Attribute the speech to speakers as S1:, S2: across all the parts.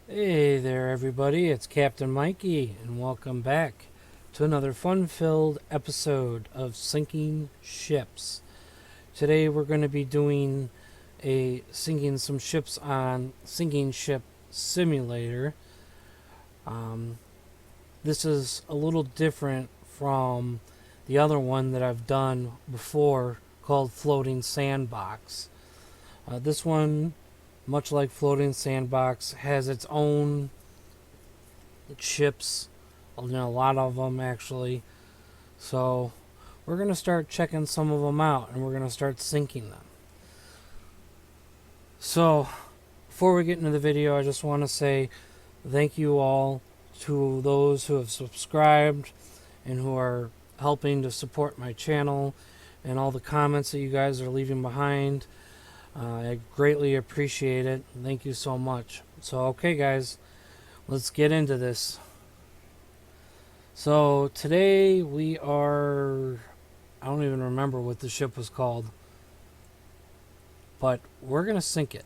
S1: Hey there, everybody. It's Captain Mikey, and welcome back to another fun filled episode of Sinking Ships. Today, we're going to be doing a sinking some ships on Sinking Ship Simulator. Um, this is a little different from the other one that I've done before called Floating Sandbox. This one, much like Floating Sandbox, has its own ships, a lot of them actually. So we're going to start checking some of them out and we're going to start sinking them. So before we get into the video, I just want to say thank you all to those who have subscribed and who are helping to support my channel and all the comments that you guys are leaving behind. I greatly appreciate it. Thank you so much. So, okay, guys, let's get into this. So today we are, I don't even remember what the ship was called, but we're going to sink it.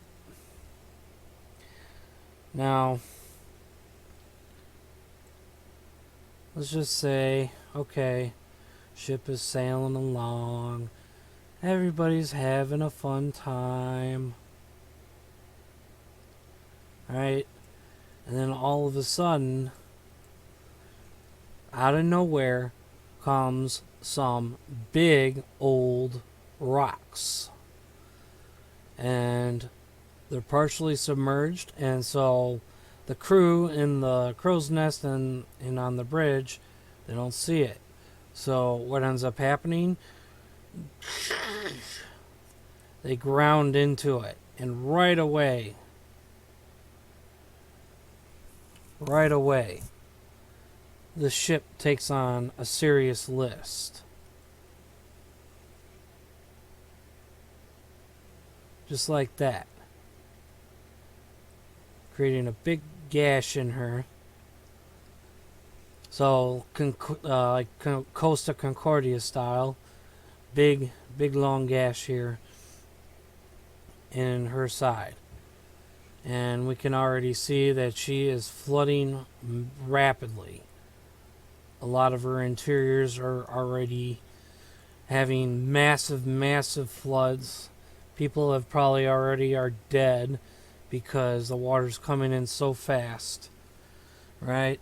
S1: Now, let's just say, okay, ship is sailing along. Everybody's having a fun time. Alright, and then all of a sudden, out of nowhere, comes some big old rocks. And they're partially submerged, and so the crew in the crow's nest and on the bridge, they don't see it. So what ends up happening, they ground into it, and right away, the ship takes on a serious list. Just like that. Creating a big gash in her. So, like Costa Concordia style, big long gash here in her side. And we can already see that she is flooding rapidly. A lot of her interiors are already having massive floods. People have probably already are dead because the water's coming in so fast, right?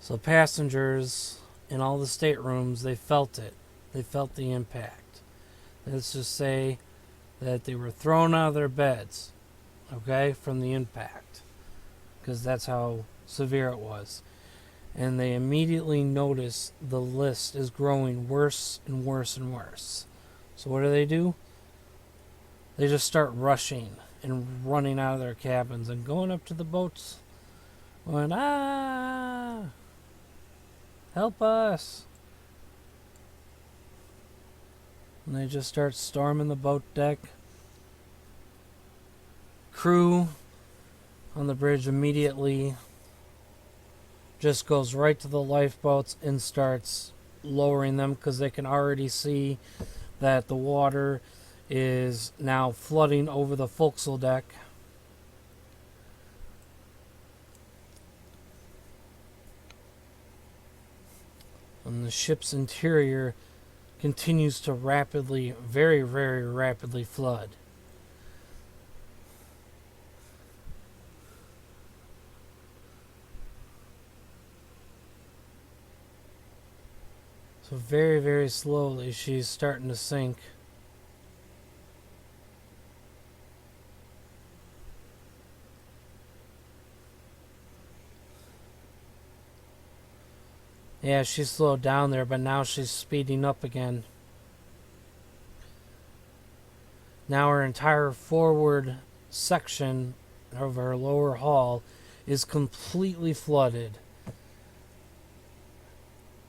S1: So passengers in all the staterooms, they felt it. They felt the impact. Let's just say that they were thrown out of their beds, okay, from the impact, because that's how severe it was. And they immediately notice the list is growing worse and worse and worse. So what do? They just start rushing and running out of their cabins and going up to the boats, going, ah, help us. And they just start storming the boat deck. Crew on the bridge immediately just goes right to the lifeboats and starts lowering them because they can already see that the water is now flooding over the forecastle deck. And the ship's interior continues to rapidly, very rapidly flood. So very slowly she's starting to sink. Yeah, she slowed down there, but now she's speeding up again. Now her entire forward section of her lower hull is completely flooded.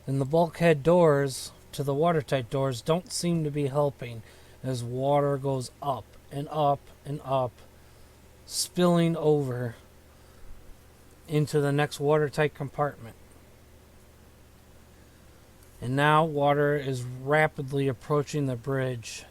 S1: And the bulkhead doors to the watertight doors don't seem to be helping as water goes up and up and up, spilling over into the next watertight compartment. And now water is rapidly approaching the bridge.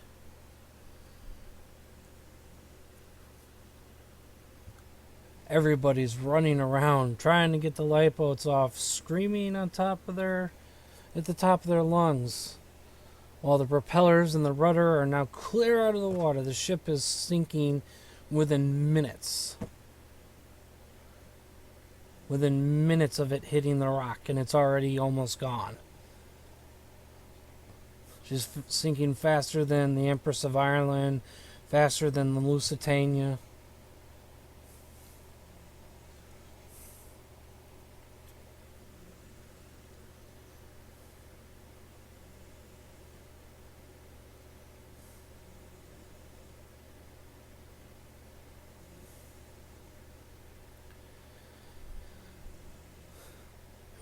S1: Everybody's running around trying to get the lifeboats off, screaming at the top of their lungs. While the propellers and the rudder are now clear out of the water, the ship is sinking within minutes. Within minutes of it hitting the rock, and it's already almost gone. She's sinking faster than the Empress of Ireland, faster than the Lusitania.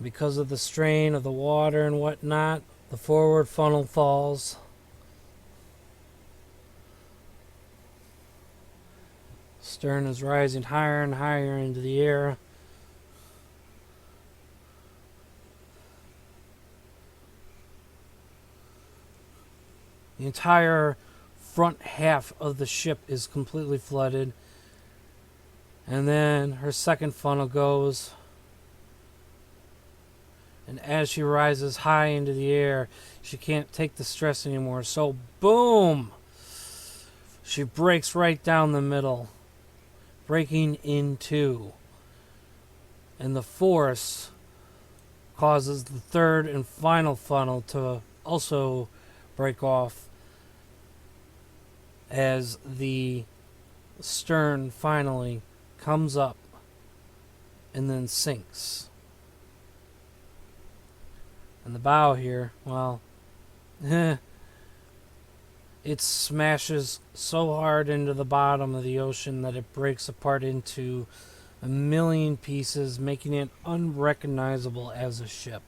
S1: Because of the strain of the water and whatnot, the forward funnel falls. Stern is rising higher and higher into the air. The entire front half of the ship is completely flooded. And then her second funnel goes. And as she rises high into the air, she can't take the stress anymore. So, boom! She breaks right down the middle, breaking in two. And the force causes the third and final funnel to also break off as the stern finally comes up and then sinks. And the bow here, well, it smashes so hard into the bottom of the ocean that it breaks apart into a million pieces, making it unrecognizable as a ship.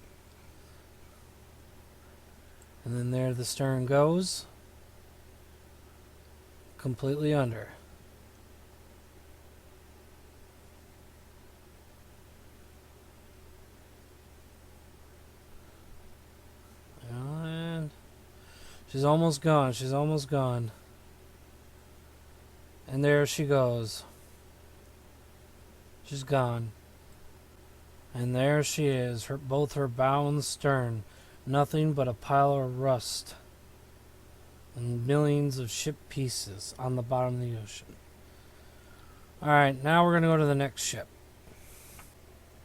S1: And then there the stern goes, completely under. And she's almost gone. She's almost gone. And there she goes. She's gone. And there she is, both her bow and stern. Nothing but a pile of rust. And millions of ship pieces on the bottom of the ocean. Alright, now we're going to go to the next ship.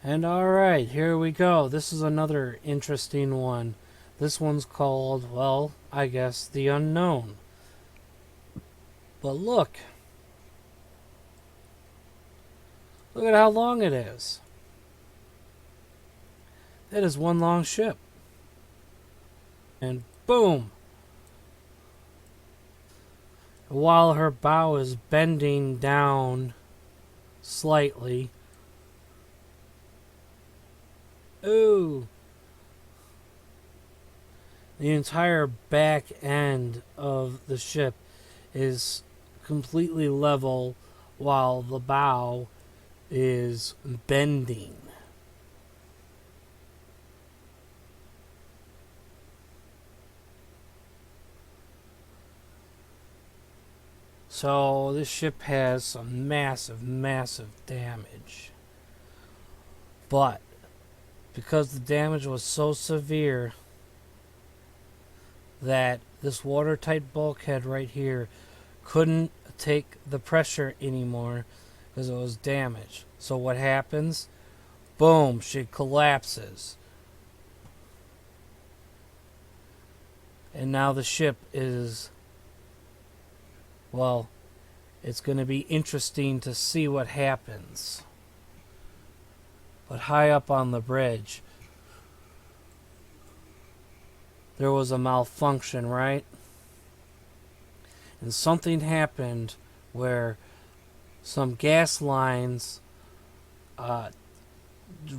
S1: And alright, here we go. This is another interesting one. This one's called, well, I guess, the Unknown. But look. Look at how long it is. It is one long ship. And boom. While her bow is bending down slightly. Ooh. The entire back end of the ship is completely level while the bow is bending. So this ship has some massive, massive damage. But because the damage was so severe that this watertight bulkhead right here couldn't take the pressure anymore because it was damaged. So what happens? Boom, she collapses. And now the ship is, well, it's going to be interesting to see what happens. But high up on the bridge, there was a malfunction, right? And something happened where some gas lines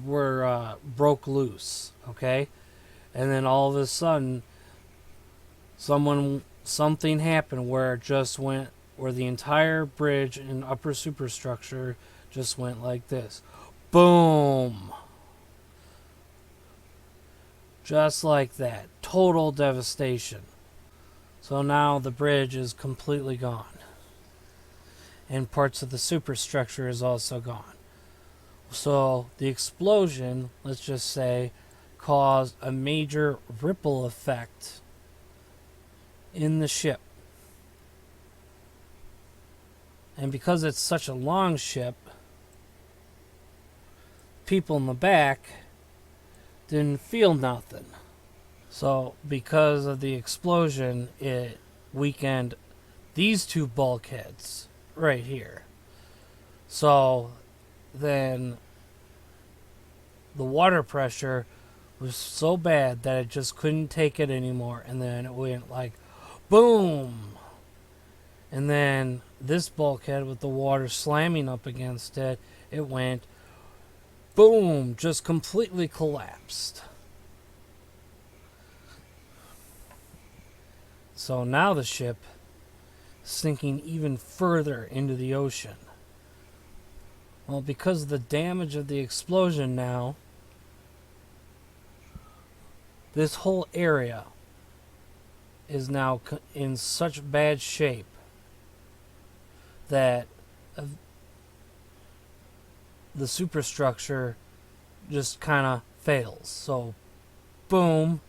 S1: were broke loose, okay? And then all of a sudden, something happened where it just went, where the entire bridge and upper superstructure just went like this. Boom! Just like that. Total devastation. So now the bridge is completely gone. And parts of the superstructure is also gone. So the explosion, let's just say, caused a major ripple effect in the ship. And because it's such a long ship, people in the back didn't feel nothing. So because of the explosion, it weakened these two bulkheads right here. So then the water pressure was so bad that it just couldn't take it anymore. And then it went like boom. And then this bulkhead with the water slamming up against it, it went boom, just completely collapsed. So now the ship is sinking even further into the ocean. Well, because of the damage of the explosion now, this whole area is now in such bad shape that the superstructure just kind of fails. So, boom,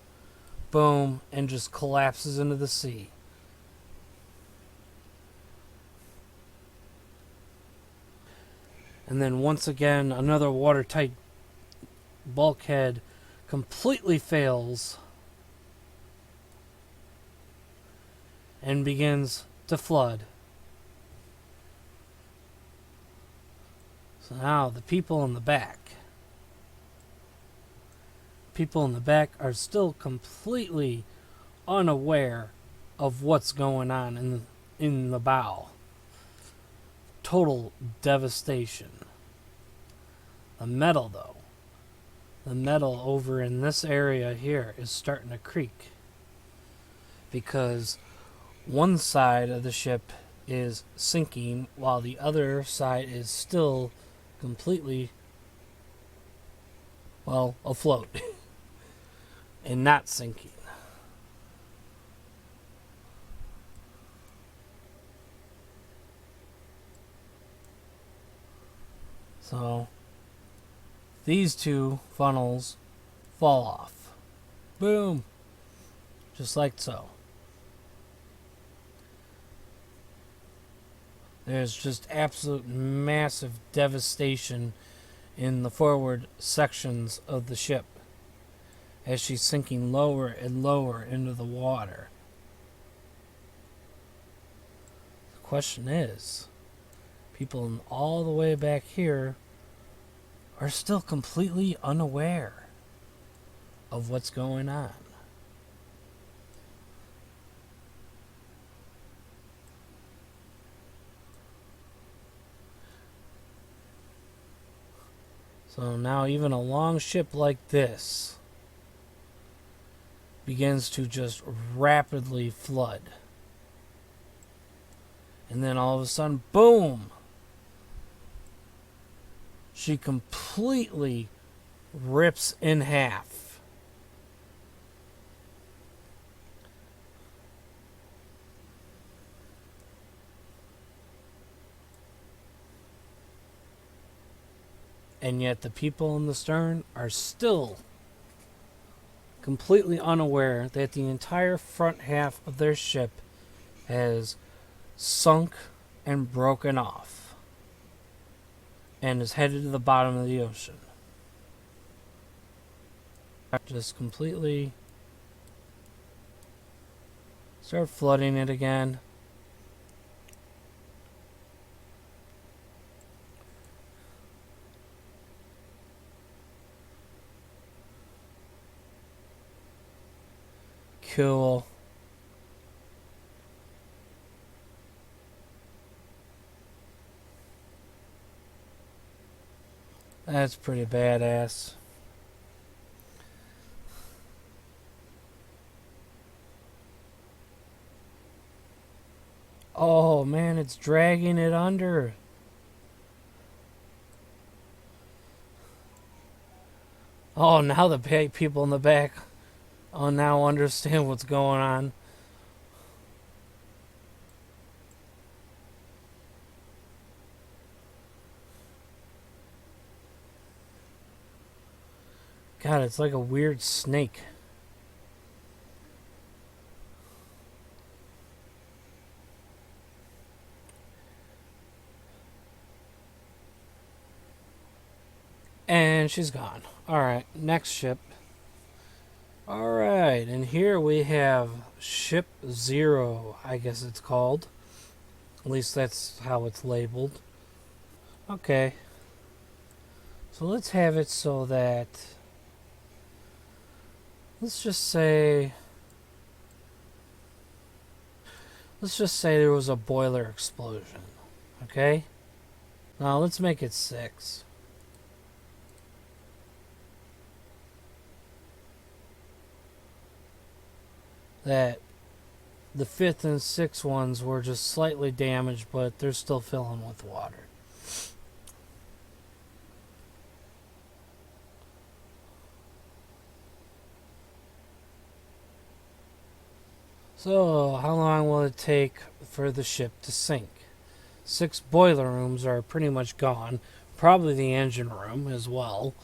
S1: boom, and just collapses into the sea. And then once again, another watertight bulkhead completely fails and begins to flood. So now the people in the back are still completely unaware of what's going on in the bow. Total devastation. The metal over in this area here is starting to creak because one side of the ship is sinking while the other side is still completely, well, afloat and not sinking. So these two funnels fall off. Boom. Just like so. There's just absolute massive devastation in the forward sections of the ship as she's sinking lower and lower into the water. The question is, people all the way back here are still completely unaware of what's going on. So now even a long ship like this begins to just rapidly flood. And then all of a sudden, boom! She completely rips in half. And yet the people in the stern are still completely unaware that the entire front half of their ship has sunk and broken off and is headed to the bottom of the ocean. Just completely start flooding it again. Cool. That's pretty badass. Oh man, it's dragging it under. Oh, now the people in the back now understand what's going on. God, it's like a weird snake. And she's gone. Alright, next ship. Alright, and here we have Ship Zero, I guess it's called. At least that's how it's labeled. Okay. So let's have it so that... Let's just say there was a boiler explosion. Okay? Now let's make it 6. That the 5th and 6th ones were just slightly damaged, but they're still filling with water. So, how long will it take for the ship to sink? 6 boiler rooms are pretty much gone. Probably the engine room as well.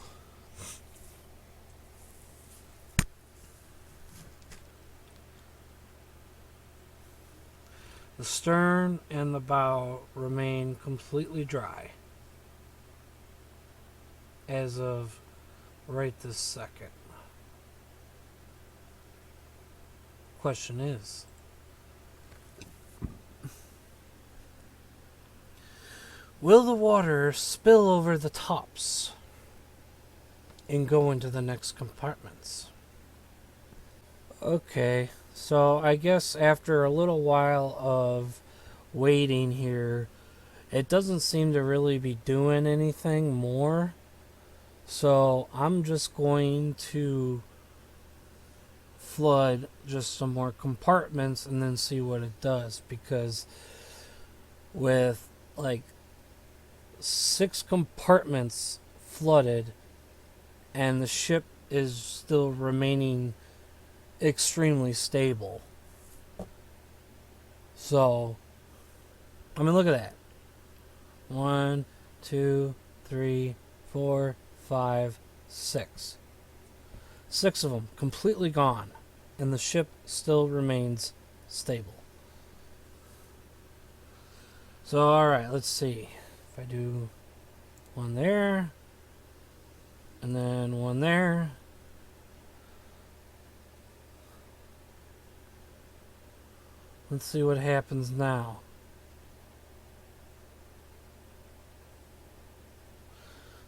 S1: The stern and the bow remain completely dry as of right this second. Question is, will the water spill over the tops and go into the next compartments? Okay, so I guess after a little while of waiting here, it doesn't seem to really be doing anything more. So I'm just going to flood just some more compartments and then see what it does, because with like 6 compartments flooded and the ship is still remaining extremely stable. So I mean, look at that. 1, 2, 3, 4, 5, 6. 6 of them completely gone, and the ship still remains stable. So, alright, let's see. If I do one there, and then one there. Let's see what happens now.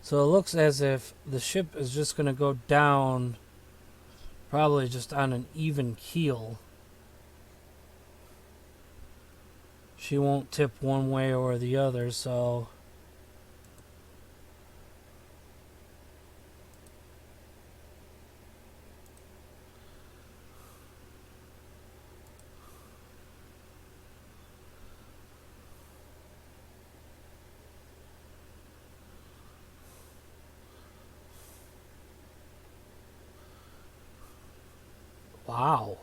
S1: So it looks as if the ship is just going to go down, probably just on an even keel. She won't tip one way or the other, so... Wow.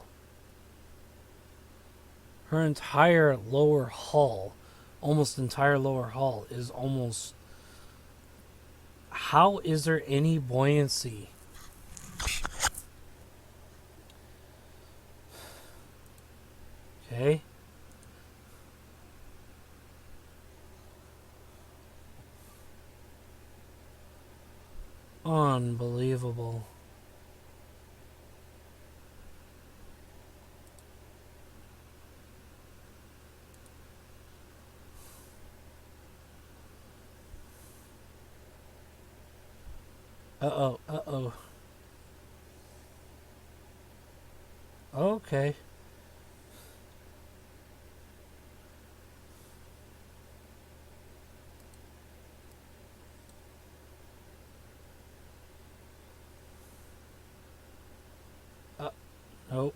S1: Her entire lower hull, almost entire lower hull, is almost... How is there any buoyancy? Okay. Unbelievable. Uh-oh, uh-oh. Okay. Nope.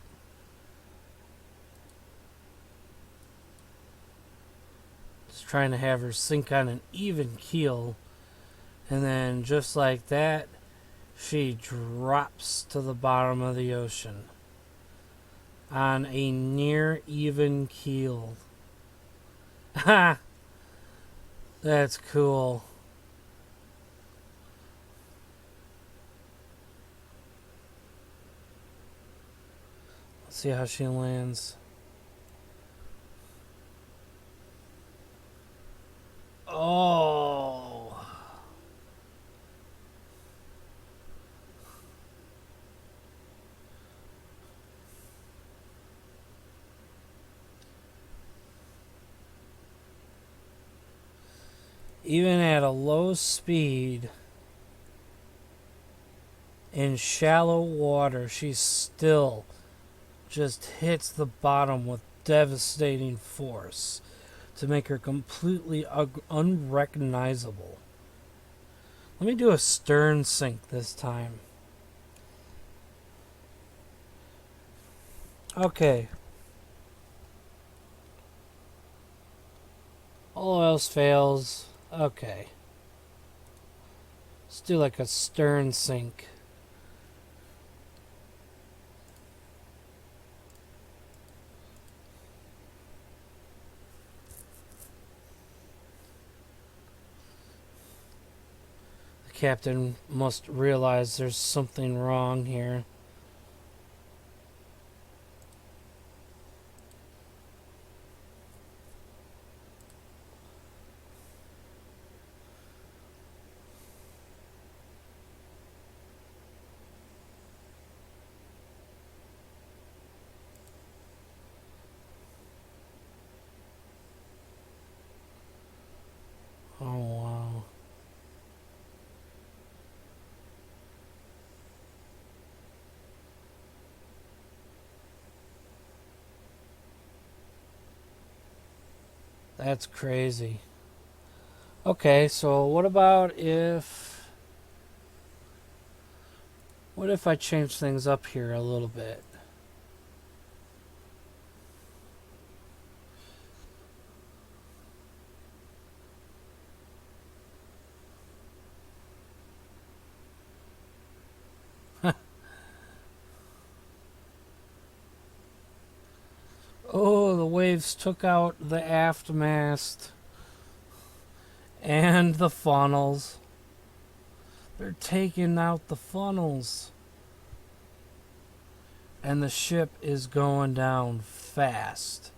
S1: Just trying to have her sink on an even keel. And then just like that, she drops to the bottom of the ocean on a near even keel. Ha! That's cool. See how she lands. Oh. Even at a low speed, in shallow water, she still just hits the bottom with devastating force to make her completely unrecognizable. Let me do a stern sink this time. Okay. All else fails. Okay. Let's do like a stern sink. The captain must realize there's something wrong here. Oh, wow. That's crazy. Okay, so what about if... What if I change things up here a little bit? Oh, the waves took out the aft mast and the funnels. They're taking out the funnels. And the ship is going down fast.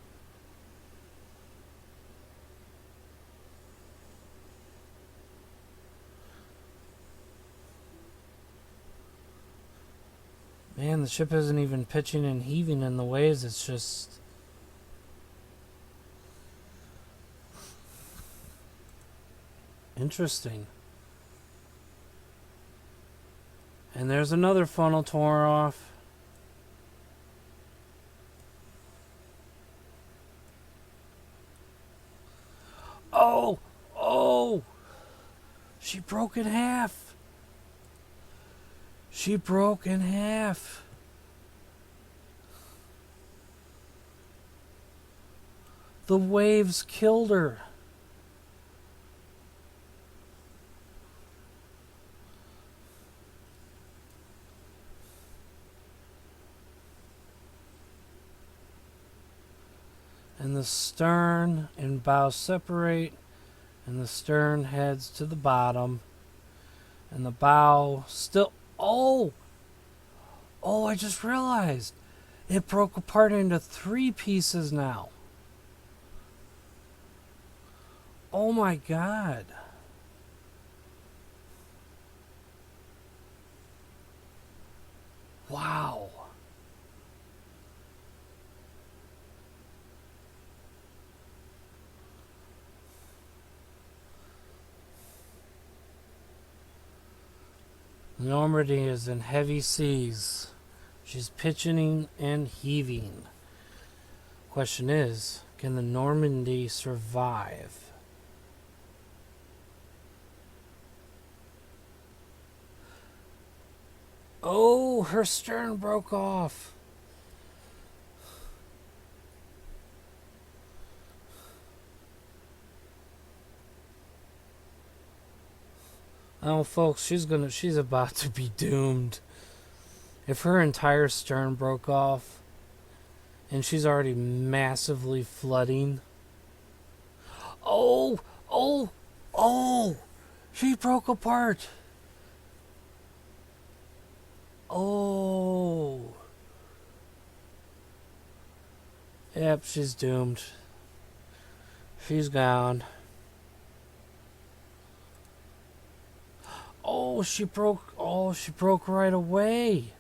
S1: Man, the ship isn't even pitching and heaving in the waves. It's just... interesting. And there's another funnel tore off. Oh! Oh! She broke in half. She broke in half. The waves killed her. And the stern and bow separate, and the stern heads to the bottom, and the bow still... Oh! Oh, I just realized. It broke apart into 3 pieces now. Oh my god. Wow. Normandy is in heavy seas. She's pitching and heaving. Question is, can the Normandy survive? Oh, her stern broke off. Oh, folks, she's about to be doomed. If her entire stern broke off, and she's already massively flooding. Oh, oh, oh! She broke apart. Oh. Yep, she's doomed. She's gone. Oh, she broke. Oh, she broke right away.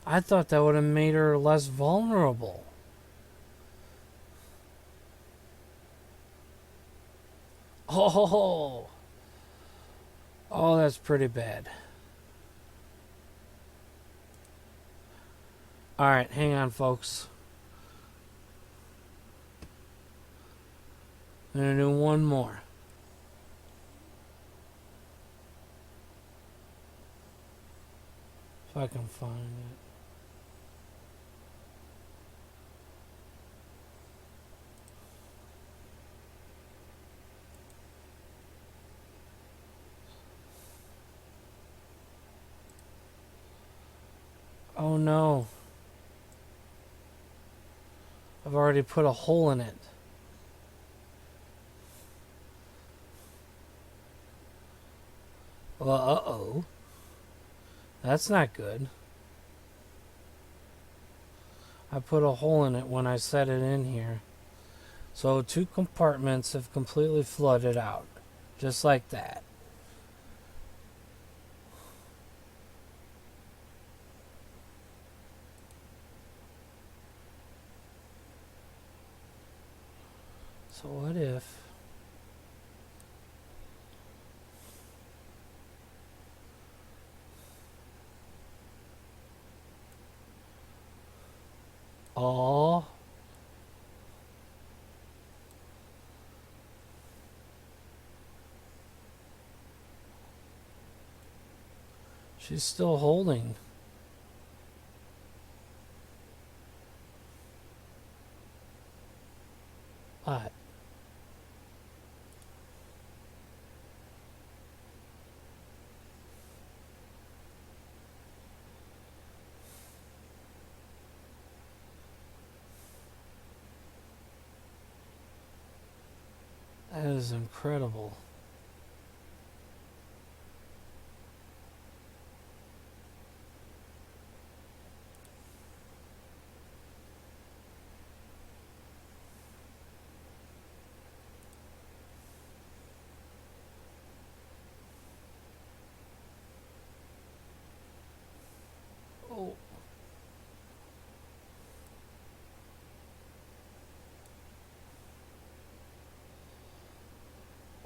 S1: I thought that would have made her less vulnerable. Oh, oh, that's pretty bad. All right, hang on, folks. I'm gonna do one more. If I can find it. Oh no. I've already put a hole in it. Well, uh-oh. That's not good. I put a hole in it when I set it in here. So 2 compartments have completely flooded out. Just like that. So what if... Oh... She's still holding. What? That is incredible. Oh.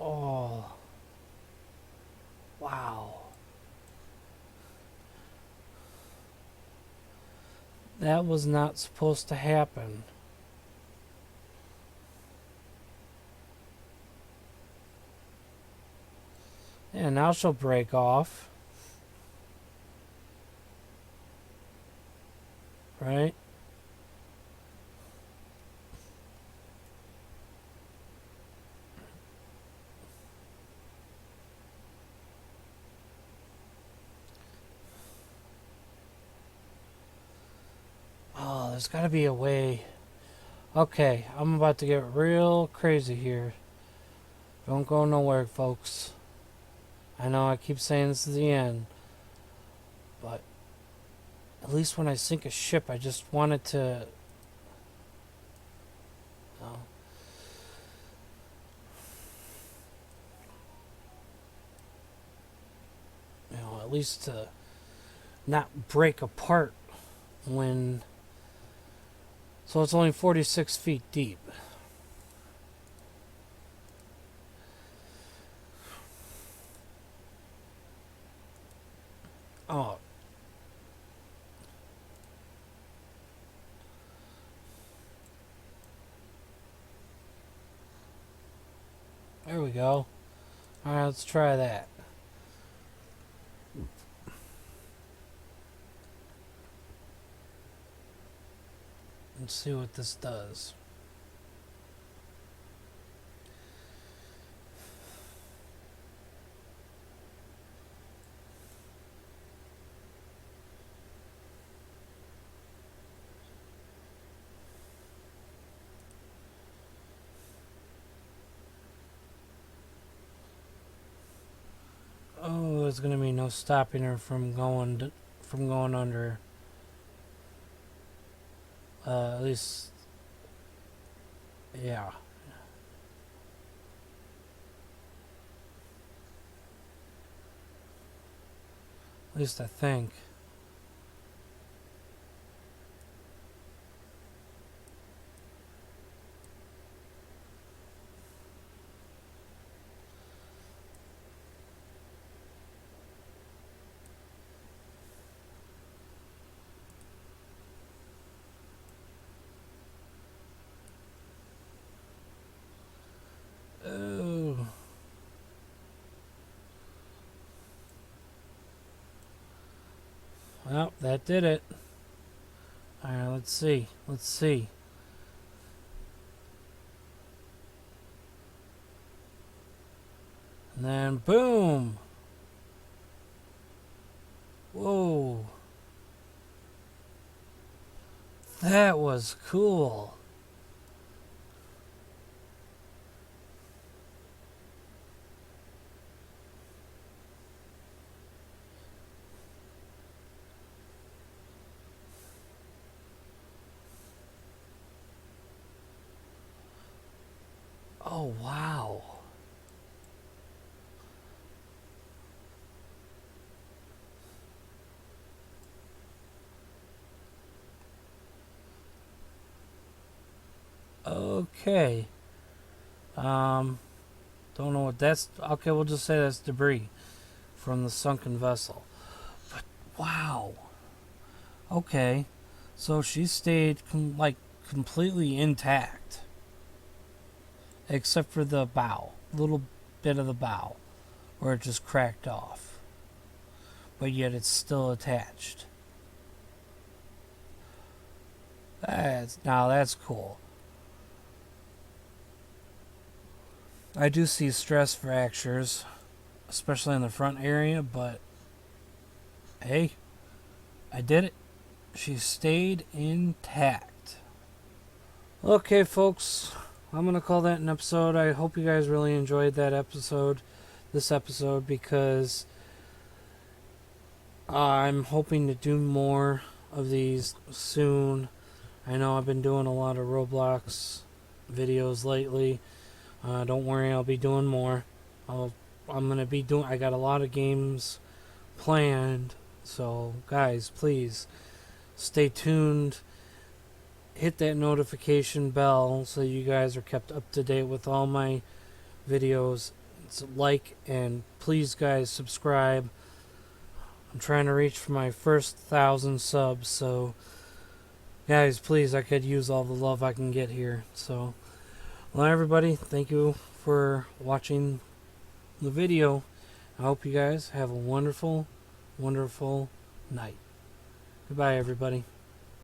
S1: Oh. Wow. That was not supposed to happen. And now she'll break off. Right? Oh, there's got to be a way. Okay, I'm about to get real crazy here. Don't go nowhere, folks. I know I keep saying this is the end, but at least when I sink a ship, I just want it to... Oh. You know, at least to not break apart when... So it's only 46 feet deep. Oh. There we go. Alright, let's try that. Let's see what this does. Oh, there's gonna be no stopping her from going under. At least, yeah. At least I think. Oh. Well, that did it. Alright, let's see. Let's see. And then boom! Whoa. That was cool. Oh, wow. Okay. Don't know what that's. Okay, we'll just say that's debris from the sunken vessel. But wow. Okay. So she stayed like completely intact, except for the bow, little bit of the bow, where it just cracked off. But yet it's still attached. That's cool. I do see stress fractures, especially in the front area, but hey, I did it. She stayed intact. Okay, folks, I'm going to call that an episode. I hope you guys really enjoyed this episode, because I'm hoping to do more of these soon. I know I've been doing a lot of Roblox videos lately. Don't worry, I'll be doing more. I got a lot of games planned, so guys, please stay tuned. Hit that notification bell so you guys are kept up to date with all my videos. Like, and please guys subscribe. I'm trying to reach for my first 1,000 subs, so guys, please, I could use all the love I can get here. So, well, everybody, thank you for watching the video. I hope you guys have a wonderful, wonderful night. Goodbye, everybody.